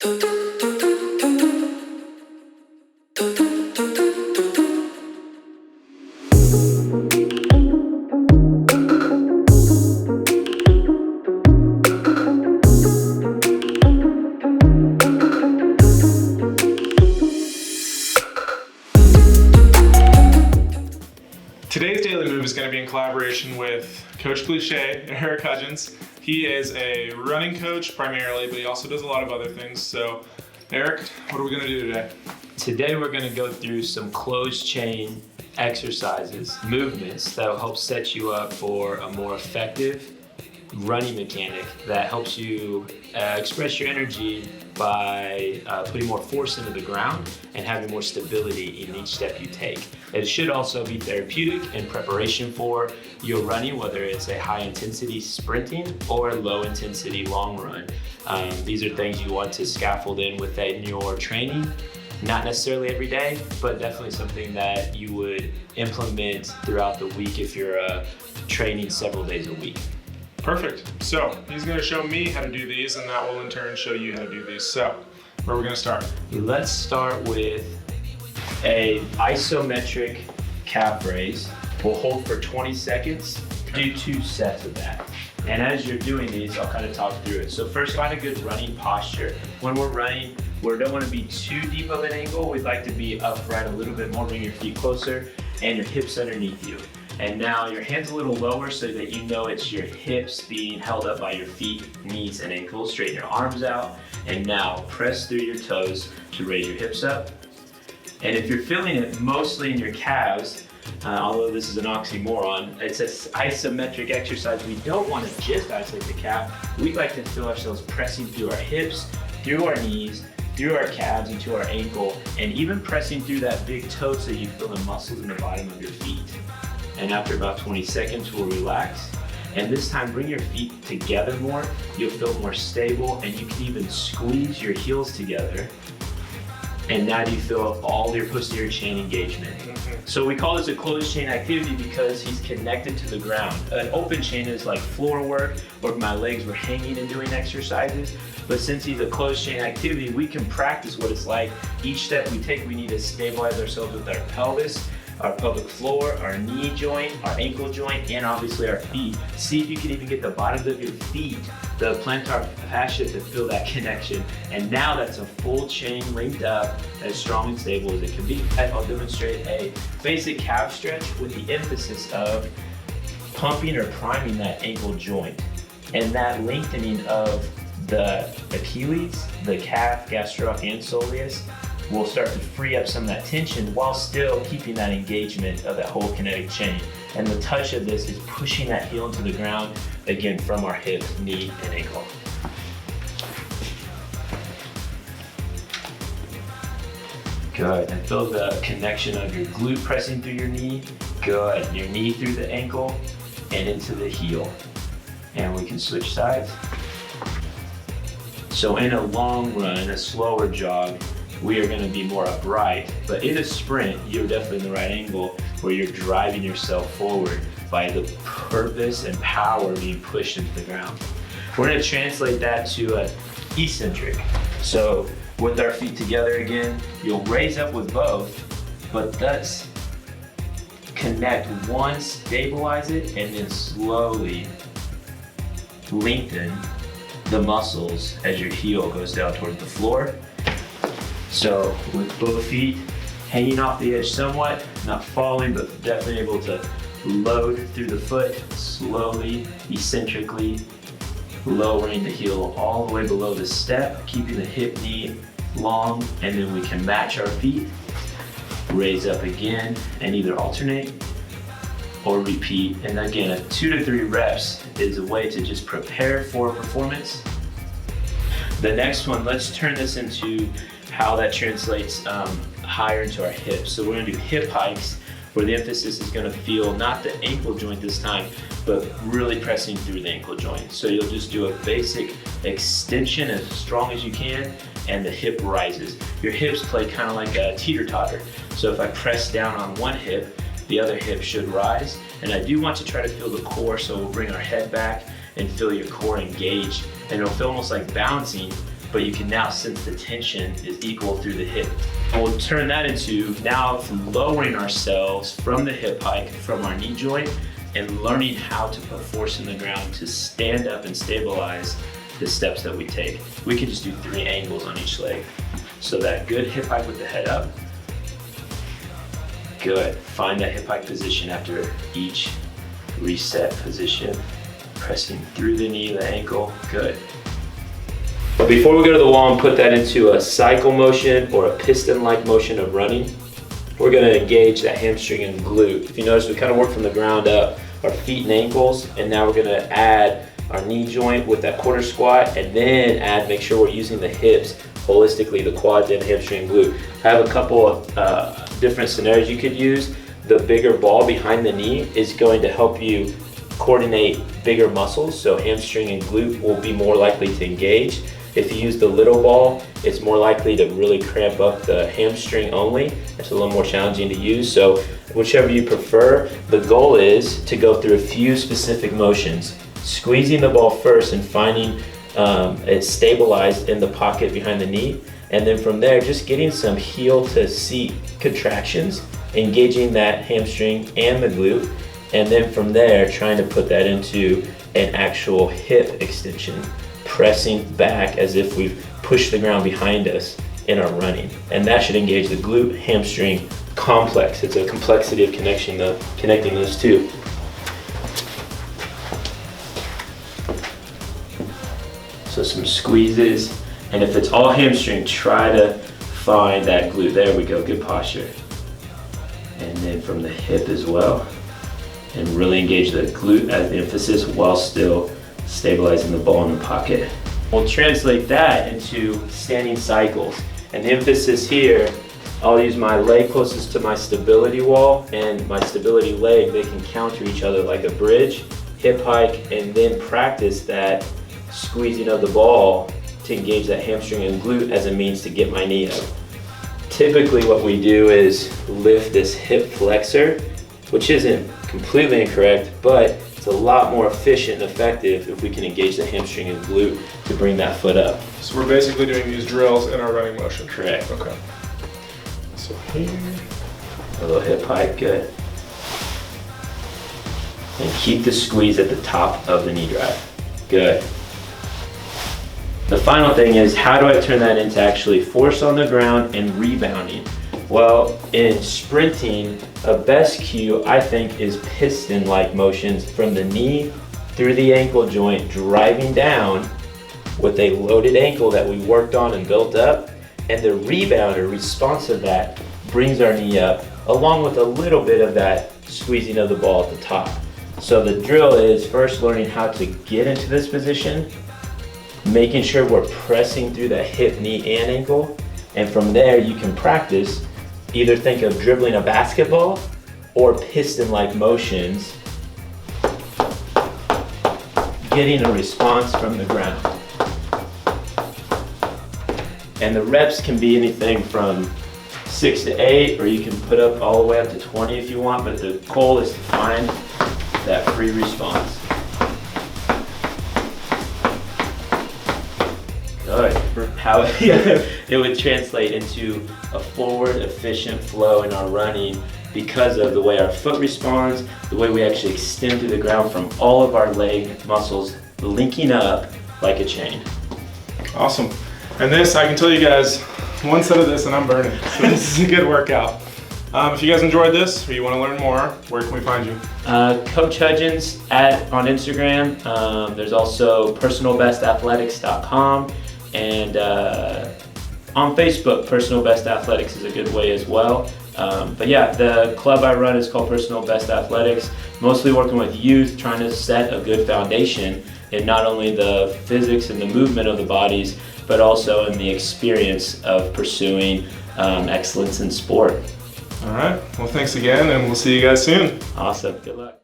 Today's daily move is going to be in collaboration with Coach Cliche, Eric Hudgens. He is a running coach primarily, but he also does a lot of other things. So, Eric, what are we going to do today? Today we're going to go through some closed chain exercises, movements that will help set you up for a more effective running mechanic that helps you express your energy by putting more force into the ground and having more stability in each step you take. It should also be therapeutic in preparation for your running, whether it's a high intensity sprinting or low intensity long run. These are things you want to scaffold in within your training. Not necessarily every day, but definitely something that you would implement throughout the week if you're training several days a week. Perfect. So he's going to show me how to do these, and that will in turn show you how to do these. So where are we going to start? Let's start with a isometric calf raise. We'll hold for 20 seconds, do 2 sets of that. And as you're doing these, I'll kind of talk through it. So first, find a good running posture. When we're running, we don't want to be too deep of an angle. We'd like to be upright a little bit more, bring your feet closer and your hips underneath you. And now your hands a little lower so that you know it's your hips being held up by your feet, knees, and ankles. Straighten your arms out. And now press through your toes to raise your hips up. And if you're feeling it mostly in your calves, although this is an oxymoron, it's an isometric exercise. We don't want to just isolate the calf. We like to feel ourselves pressing through our hips, through our knees, through our calves, into our ankle, and even pressing through that big toe so you feel the muscles in the bottom of your feet. And after about 20 seconds, we'll relax. And this time, bring your feet together more. You'll feel more stable, and you can even squeeze your heels together. And now you feel all your posterior chain engagement. So we call this a closed chain activity because he's connected to the ground. An open chain is like floor work, or if my legs were hanging and doing exercises. But since he's a closed chain activity, we can practice what it's like. Each step we take, we need to stabilize ourselves with our pelvis, our pelvic floor, our knee joint, our ankle joint, and obviously our feet. See if you can even get the bottoms of your feet, the plantar fascia, to feel that connection. And now that's a full chain linked up, as strong and stable as it can be. I'll demonstrate a basic calf stretch with the emphasis of pumping or priming that ankle joint. And that lengthening of the Achilles, the calf, gastroc, and soleus will start to free up some of that tension while still keeping that engagement of that whole kinetic chain. And the touch of this is pushing that heel into the ground, again, from our hip, knee, and ankle. Good, and feel the connection of your glute pressing through your knee. Good, your knee through the ankle and into the heel. And we can switch sides. So in a long run, a slower jog, we are going to be more upright, but in a sprint, you're definitely in the right angle where you're driving yourself forward by the purpose and power being pushed into the ground. We're going to translate that to an eccentric. So with our feet together again, you'll raise up with both, but thus connect one, stabilize it, and then slowly lengthen the muscles as your heel goes down towards the floor. So with both feet hanging off the edge somewhat, not falling, but definitely able to load through the foot, slowly, eccentrically, lowering the heel all the way below the step, keeping the hip knee long, and then we can match our feet, raise up again, and either alternate or repeat. And again, 2 to 3 reps is a way to just prepare for performance. The next one, let's turn this into how that translates higher into our hips. So we're gonna do hip hikes where the emphasis is gonna feel not the ankle joint this time, but really pressing through the ankle joint. So you'll just do a basic extension as strong as you can, and the hip rises. Your hips play kind of like a teeter-totter. So if I press down on one hip, the other hip should rise. And I do want to try to feel the core, so we'll bring our head back and feel your core engaged. And it'll feel almost like bouncing, but you can now sense the tension is equal through the hip. And we'll turn that into now from lowering ourselves from the hip hike, from our knee joint, and learning how to put force in the ground to stand up and stabilize the steps that we take. We can just do 3 angles on each leg. So that good hip hike with the head up. Good. Find that hip hike position after each reset position. Pressing through the knee, the ankle. Good. But before we go to the wall and put that into a cycle motion or a piston-like motion of running, we're going to engage that hamstring and glute. If you notice, we kind of work from the ground up, our feet and ankles, and now we're going to add our knee joint with that quarter squat, and then make sure we're using the hips holistically, the quads and hamstring and glute. I have a couple of different scenarios you could use. The bigger ball behind the knee is going to help you coordinate bigger muscles, so hamstring and glute will be more likely to engage. If you use the little ball, it's more likely to really cramp up the hamstring only. It's a little more challenging to use, so whichever you prefer, the goal is to go through a few specific motions, squeezing the ball first and finding it stabilized in the pocket behind the knee, and then from there just getting some heel to seat contractions, engaging that hamstring and the glute, and then from there trying to put that into an actual hip extension, pressing back as if we've pushed the ground behind us in our running. And that should engage the glute hamstring complex. It's a complexity of connecting those two. So some squeezes, and if it's all hamstring, try to find that glute. There we go, good posture. And then from the hip as well, and really engage the glute as the emphasis while still stabilizing the ball in the pocket. We'll translate that into standing cycles. And the emphasis here, I'll use my leg closest to my stability wall and my stability leg. They can counter each other like a bridge, hip hike, and then practice that squeezing of the ball to engage that hamstring and glute as a means to get my knee up. Typically what we do is lift this hip flexor, which isn't completely incorrect, but it's a lot more efficient and effective if we can engage the hamstring and glute to bring that foot up. So we're basically doing these drills in our running motion. Correct. Okay. So here. A little hip hike, good. And keep the squeeze at the top of the knee drive. Good. The final thing is, how do I turn that into actually force on the ground and rebounding? Well, in sprinting, a best cue, I think, is piston-like motions from the knee through the ankle joint, driving down with a loaded ankle that we worked on and built up, and the rebound or response of that brings our knee up, along with a little bit of that squeezing of the ball at the top. So the drill is first learning how to get into this position, making sure we're pressing through that hip, knee, and ankle, and from there you can practice. Either think of dribbling a basketball or piston-like motions, getting a response from the ground. And the reps can be anything from 6 to 8, or you can put up all the way up to 20 if you want, but the goal is to find that free response. Good. How it would translate into a forward, efficient flow in our running because of the way our foot responds, the way we actually extend through the ground from all of our leg muscles linking up like a chain. Awesome. And this, I can tell you guys, one set of this and I'm burning. So this is a good workout. If you guys enjoyed this or you want to learn more, where can we find you? Coach Hudgens on Instagram. There's also personalbestathletics.com. And on Facebook, Personal Best Athletics is a good way as well. But yeah, the club I run is called Personal Best Athletics. Mostly working with youth, trying to set a good foundation in not only the physics and the movement of the bodies, but also in the experience of pursuing excellence in sport. All right, well thanks again and we'll see you guys soon. Awesome, good luck.